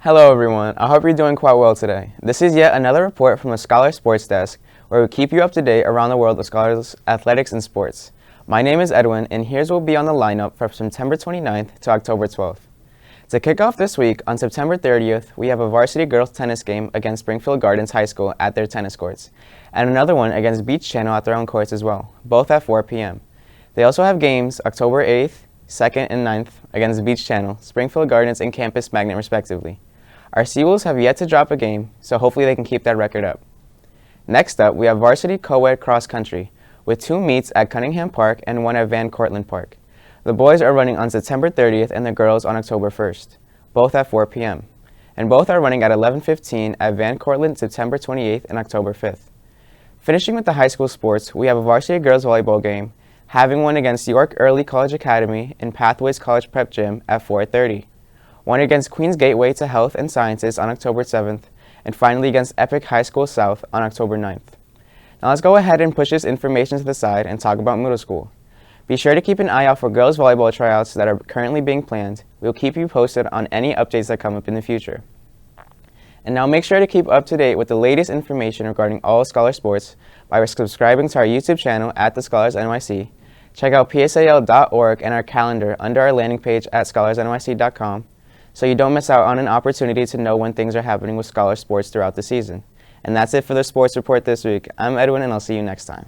Hello everyone, I hope you're doing quite well today. This is yet another report from the Scholar Sports Desk, where we keep you up to date around the world of Scholars, athletics, and sports. My name is Edwin, and here's what will be on the lineup from September 29th to October 12th. To kick off this week, on September 30th, we have a varsity girls tennis game against Springfield Gardens High School at their tennis courts, and another one against Beach Channel at their own courts as well, both at 4 p.m. They also have games October 8th, 2nd, and 9th against Beach Channel, Springfield Gardens, and Campus Magnet respectively. Our Seawolves have yet to drop a game, so hopefully they can keep that record up. Next up, we have varsity co-ed cross country, with 2 meets at Cunningham Park and 1 at Van Cortlandt Park. The boys are running on September 30th and the girls on October 1st, both at 4 p.m. And both are running at 11:15 at Van Cortlandt September 28th and October 5th. Finishing with the high school sports, we have a varsity girls volleyball game, having one against York Early College Academy in Pathways College Prep Gym at 4:30. One against Queens Gateway to Health and Sciences on October 7th, and finally against Epic High School South on October 9th. Now let's go ahead and push this information to the side and talk about middle school. Be sure to keep an eye out for girls volleyball tryouts that are currently being planned. We'll keep you posted on any updates that come up in the future. And now make sure to keep up to date with the latest information regarding all Scholar Sports by subscribing to our YouTube channel at The Scholars NYC. Check out psal.org and our calendar under our landing page at scholarsnyc.com. so you don't miss out on an opportunity to know when things are happening with Scholar Sports throughout the season. And that's it for the sports report this week. I'm Edwin, and I'll see you next time.